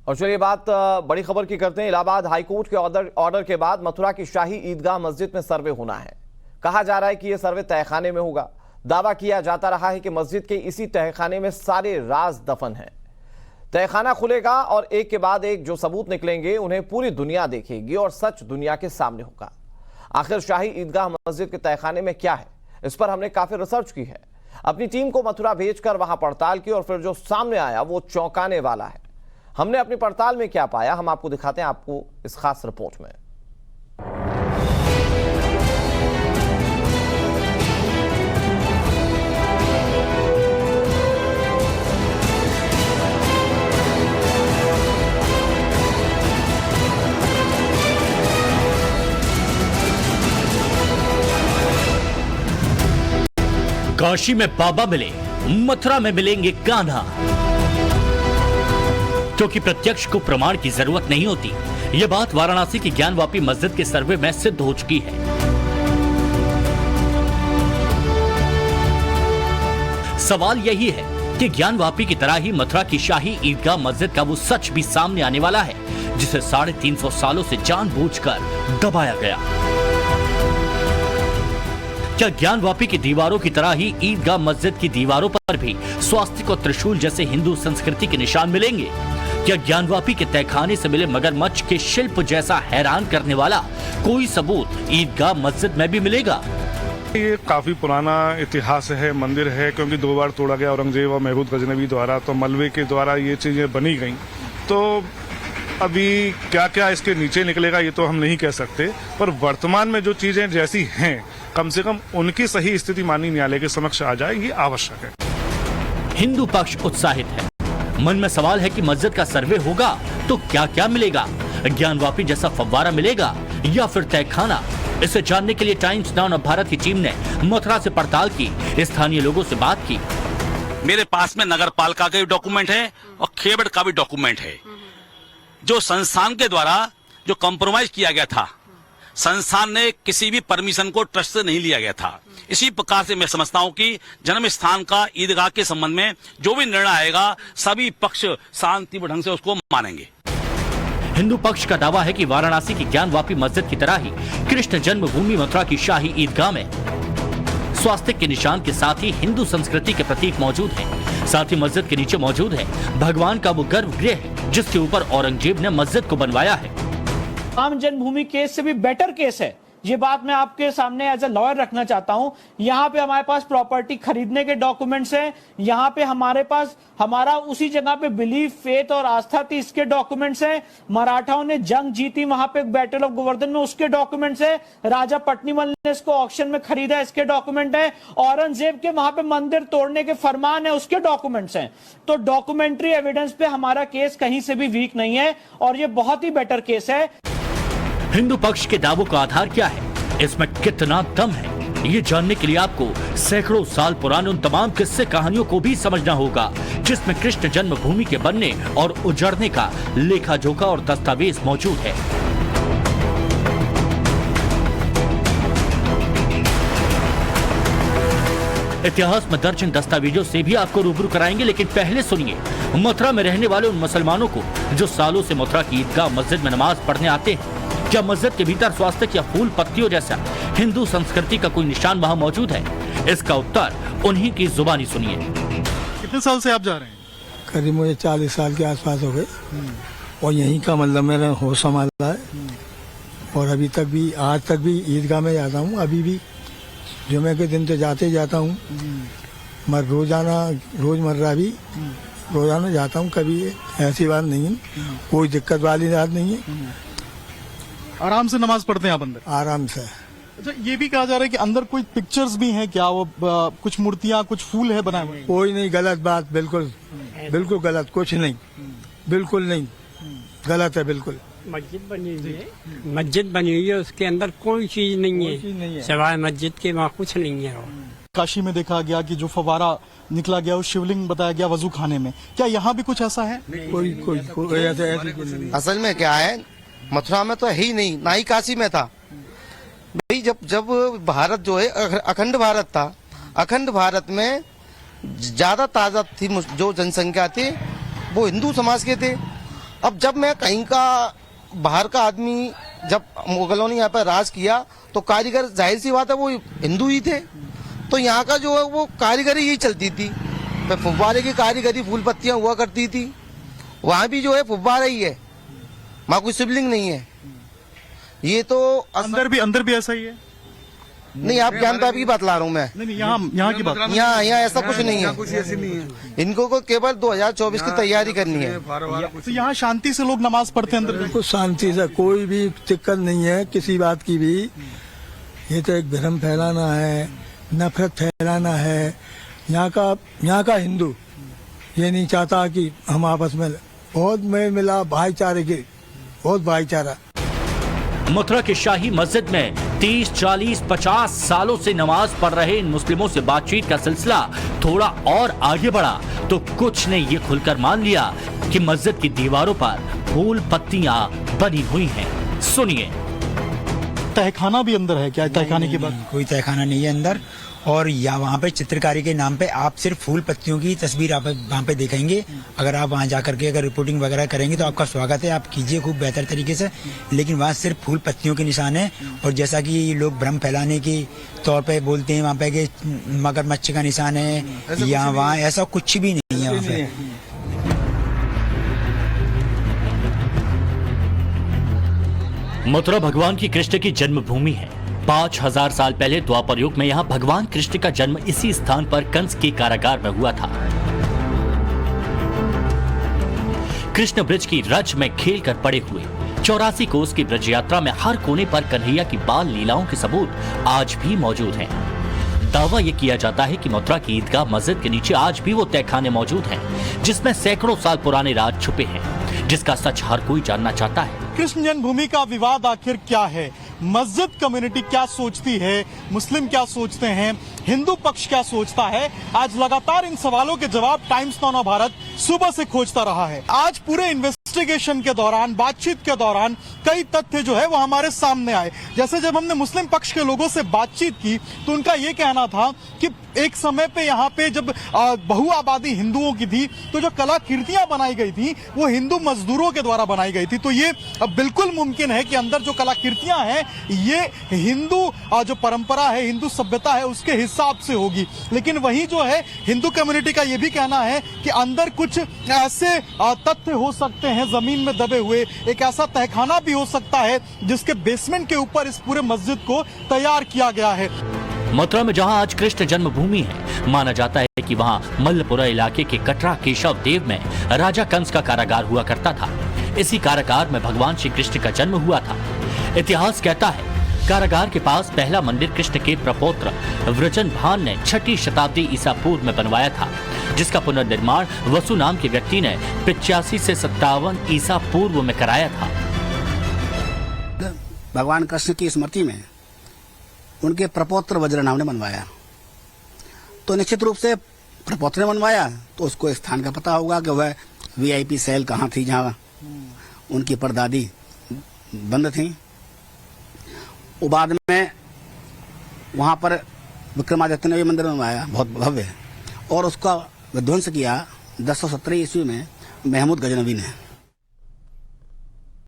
और चलिए बात बड़ी खबर की करते हैं। इलाहाबाद हाईकोर्ट के ऑर्डर के बाद मथुरा की शाही ईदगाह मस्जिद में सर्वे होना है। कहा जा रहा है कि यह सर्वे तहखाने में होगा। दावा किया जाता रहा है कि मस्जिद के इसी तहखाने में सारे राज दफन हैं। तहखाना खुलेगा और एक के बाद एक जो सबूत निकलेंगे उन्हें पूरी दुनिया देखेगी और सच दुनिया के सामने होगा। आखिर शाही ईदगाह मस्जिद के तहखाने में क्या है, इस पर हमने काफी रिसर्च की है। अपनी टीम को मथुरा भेजकर वहां पड़ताल की और फिर जो सामने आया वो चौंकाने वाला है। हमने अपनी पड़ताल में क्या पाया हम आपको दिखाते हैं, आपको इस खास रिपोर्ट में। काशी में बाबा मिले, मथुरा में मिलेंगे कान्हा। क्योंकि प्रत्यक्ष को प्रमाण की जरूरत नहीं होती, यह बात वाराणसी की ज्ञानवापी मस्जिद के सर्वे में सिद्ध हो चुकी है। सवाल यही है कि ज्ञानवापी की तरह ही मथुरा की शाही ईदगाह मस्जिद का वो सच भी सामने आने वाला है, जिसे 350 सालों से जानबूझकर दबाया गया। क्या ज्ञानवापी की दीवारों की तरह ही ईदगाह मस्जिद की दीवारों पर भी स्वास्तिक और त्रिशूल जैसे हिंदू संस्कृति के निशान मिलेंगे? क्या ज्ञानवापी के तहखाने से मिले मगरमच्छ के शिल्प जैसा हैरान करने वाला कोई सबूत ईदगाह मस्जिद में भी मिलेगा? ये काफी पुराना इतिहास है, मंदिर है, क्योंकि 2 बार तोड़ा गया औरंगजेब और महमूद गजनवी द्वारा, तो मलबे के द्वारा ये चीजें बनी गई। तो अभी क्या क्या इसके नीचे निकलेगा ये तो हम नहीं कह सकते, पर वर्तमान में जो चीजें जैसी हैं कम से कम उनकी सही स्थिति माननीय न्यायालय के समक्ष आ जाए, ये आवश्यक है। हिंदू पक्ष उत्साहित है। मन में सवाल है कि मस्जिद का सर्वे होगा तो क्या क्या मिलेगा? ज्ञानवापी जैसा फव्वारा मिलेगा या फिर तहखाना? इसे जानने के लिए टाइम्स नाउ ऑफ भारत की टीम ने मथुरा से पड़ताल की, स्थानीय लोगों से बात की। मेरे पास में नगर पालिका के भी डॉक्यूमेंट है और खेबड़ का भी डॉक्यूमेंट है। जो संस्थान के द्वारा जो कॉम्प्रोमाइज किया गया था, संस्थान ने किसी भी परमिशन को ट्रस्ट से नहीं लिया गया था। इसी प्रकार से मैं समझता हूं कि जन्म स्थान का ईदगाह के संबंध में जो भी निर्णय आएगा सभी पक्ष शांतिपूर्ण ढंग से उसको मानेंगे। हिंदू पक्ष का दावा है कि वाराणसी की ज्ञानवापी मस्जिद की तरह ही कृष्ण जन्मभूमि मथुरा की शाही ईदगाह में स्वास्तिक के निशान के साथ ही हिंदू संस्कृति के प्रतीक मौजूद हैं। साथ ही मस्जिद के नीचे मौजूद है भगवान का वो गर्भगृह जिसके ऊपर औरंगजेब ने मस्जिद को बनवाया है। राम जन्मभूमि केस से भी बेटर केस है, ये बात मैं आपके सामने एज ए लॉयर रखना चाहता हूं। यहाँ पे हमारे पास प्रॉपर्टी खरीदने के डॉक्यूमेंट्स हैं, यहाँ पे हमारे पास हमारा उसी जगह पे बिलीफ, फेथ और आस्था थी, इसके डॉक्यूमेंट्स हैं। मराठाओं ने जंग जीती वहां पे बैटल ऑफ गोवर्धन में, उसके डॉक्यूमेंट्स है। राजा पट्नीमल ने इसको ऑक्शन में खरीदा, इसके डॉक्यूमेंट है। औरंगजेब के वहां पे मंदिर तोड़ने के फरमान है, उसके डॉक्यूमेंट्स हैं। तो डॉक्यूमेंट्री एविडेंस पे हमारा केस कहीं से भी वीक नहीं है और ये बहुत ही बेटर केस है। हिंदू पक्ष के दावों का आधार क्या है, इसमें कितना दम है, ये जानने के लिए आपको सैकड़ों साल पुराने उन तमाम किस्से कहानियों को भी समझना होगा जिसमें कृष्ण जन्मभूमि के बनने और उजड़ने का लेखा जोखा और दस्तावेज मौजूद है। इतिहास में दर्ज इन दस्तावेजों से भी आपको रूबरू कराएंगे, लेकिन पहले सुनिए मथुरा में रहने वाले उन मुसलमानों को जो सालों से मथुरा की ईदगाह मस्जिद में नमाज पढ़ने आते हैं। क्या मस्जिद के भीतर स्वास्तिक या फूल पत्तियों जैसा हिंदू संस्कृति का कोई निशान वहाँ मौजूद है? इसका उत्तर उन्हीं की जुबानी सुनिए। कितने साल से आप जा रहे हैं? करीब मुझे 40 साल के आसपास हो गए और यहीं का मतलब मेरा होश संभाला है। और अभी तक भी, आज तक भी ईदगाह में जाता हूँ। अभी भी जुमे के दिन तो जाते ही जाता हूँ, मैं रोजमर्रा भी रोजाना जाता हूँ। कभी ऐसी बात नहीं है, कोई दिक्कत वाली बात नहीं है। आराम से नमाज पढ़ते हैं आप अंदर? आराम से। अच्छा, ये भी कहा जा रहा है कि अंदर कोई पिक्चर्स भी हैं क्या? वो कुछ मूर्तियां, कुछ फूल है बनाए हुए? कोई नहीं, गलत बात, बिल्कुल बिल्कुल गलत, कुछ नहीं, बिल्कुल नहीं, गलत है बिल्कुल। मस्जिद बनी हुई है, उसके अंदर कोई चीज नहीं है, सिवाय मस्जिद के वहाँ कुछ नहीं है। काशी में देखा गया कि जो फवारा निकला गया, वो शिवलिंग बताया गया वजू खाने में, क्या यहाँ भी कुछ ऐसा है? कोई ऐसा असल में क्या है, मथुरा में तो है ही नहीं, ना ही काशी में था भाई। जब भारत जो है अखंड भारत था, अखंड भारत में ज्यादा तादाद थी, जो जनसंख्या थी वो हिंदू समाज के थे। अब जब मैं कहीं का बाहर का आदमी, जब मुगलों ने यहाँ पर राज किया तो कारीगर जाहिर सी बात है वो हिंदू ही थे, तो यहाँ का जो है वो कारीगरी यही चलती थी। तो फुब्बारे की कारीगरी, फूल पत्तियाँ हुआ करती थी। वहाँ भी जो है फुब्बारा ही है, वहाँ कोई शिवलिंग नहीं है। ये तो अंदर भी ऐसा ही है? नहीं, आप ज्ञानता की बात ला रहा हूँ मैं। नहीं, यहाँ की बात। यहाँ ऐसा कुछ नहीं है। इनको को केवल 2024 की तैयारी करनी है। तो यहाँ शांति से लोग नमाज पढ़ते हैं अंदर? कुछ शांति से, कोई भी दिक्कत नहीं है किसी बात की भी। ये तो एक भ्रम फैलाना है, नफरत फैलाना है। यहाँ का हिंदू ये नहीं चाहता कि हम आपस में बहुत मेल मिला, भाईचारे की बहुत भाईचारा। मथुरा की शाही मस्जिद में 30, 40, 50 सालों से नमाज पढ़ रहे इन मुस्लिमों से बातचीत का सिलसिला थोड़ा और आगे बढ़ा तो कुछ ने ये खुलकर मान लिया कि मस्जिद की दीवारों पर फूल पत्तियां बनी हुई हैं। सुनिए। तहखाना भी अंदर है क्या? तहखाने की बात? कोई तहखाना नहीं है अंदर। और या वहाँ पे चित्रकारी के नाम पे आप सिर्फ फूल पत्तियों की तस्वीर आप वहाँ पे देखेंगे। अगर आप वहाँ जाकर के अगर रिपोर्टिंग वगैरह करेंगे तो आपका स्वागत है, आप कीजिए खूब बेहतर तरीके से, लेकिन वहाँ सिर्फ फूल पत्तियों के निशान है। और जैसा कि लोग भ्रम फैलाने के तौर पे बोलते हैं वहाँ पे कि मगरमच्छ का निशान है या वहाँ, ऐसा कुछ भी नहीं है वहाँ पे। मथुरा भगवान की कृष्ण की जन्मभूमि है। 5000 साल पहले द्वापर युग में यहाँ भगवान कृष्ण का जन्म इसी स्थान पर कंस के कारागार में हुआ था। कृष्ण ब्रज की रज में खेल कर पड़े हुए 84 कोस की ब्रज यात्रा में हर कोने पर कन्हैया की बाल लीलाओं के सबूत आज भी मौजूद हैं। दावा यह किया जाता है कि मथुरा की ईदगाह मस्जिद के नीचे आज भी वो तहखाने मौजूद हैं, जिसमें सैकड़ों साल पुराने राज छुपे हैं, जिसका सच हर कोई जानना चाहता है। कृष्ण जन्मभूमि का विवाद आखिर क्या है? मस्जिद कम्युनिटी क्या सोचती है? मुस्लिम क्या सोचते हैं? हिंदू पक्ष क्या सोचता है? आज लगातार इन सवालों के जवाब टाइम्स नाउ भारत सुबह से खोजता रहा है। आज पूरे इन्वेस्टिगेशन के दौरान, बातचीत के दौरान कई तथ्य जो है वो हमारे सामने आए। जैसे जब हमने मुस्लिम पक्ष के लोगों से बातचीत की तो उनका ये कहना था कि एक समय पे यहाँ पे जब बहु आबादी हिंदुओं की थी तो जो कलाकृतियां बनाई गई थी वो हिंदू मजदूरों के द्वारा बनाई गई थी। तो ये बिल्कुल मुमकिन है कि अंदर जो कलाकृतियां हैं ये हिंदू जो परंपरा है, हिंदू सभ्यता है, उसके हिसाब से होगी। लेकिन वही जो है हिंदू कम्युनिटी का ये भी कहना है कि अंदर कुछ ऐसे तथ्य हो सकते हैं जमीन में दबे हुए, एक ऐसा तहखाना भी हो सकता है जिसके बेसमेंट के ऊपर इस पूरे मस्जिद को तैयार किया गया है। मथुरा में जहां आज कृष्ण जन्मभूमि है, माना जाता है कि वहां मल्लपुरा इलाके के कटरा केशव देव में राजा कंस का कारागार हुआ करता था। इसी कारागार में भगवान श्री कृष्ण का जन्म हुआ था। इतिहास कहता है कारागार के पास पहला मंदिर कृष्ण के प्रपौत्र व्रजनभान ने 6ठी शताब्दी ईसा पूर्व में बनवाया था, जिसका पुनर्निर्माण वसु नाम के व्यक्ति ने 85 से 57 ईसा पूर्व में कराया था। भगवान कृष्ण की स्मृति में उनके प्रपौत्र वज्रनाभ ने बनवाया, तो निश्चित रूप से प्रपौत्र ने बनवाया तो उसको स्थान का पता होगा कि वह वीआईपी सेल कहाँ थी जहाँ उनकी परदादी बंद थी। वो बाद में वहाँ पर विक्रमादित्य ने भी मंदिर बनवाया बहुत भव्य, और उसका विध्वंस किया 1017 ईस्वी में महमूद गजनवी ने।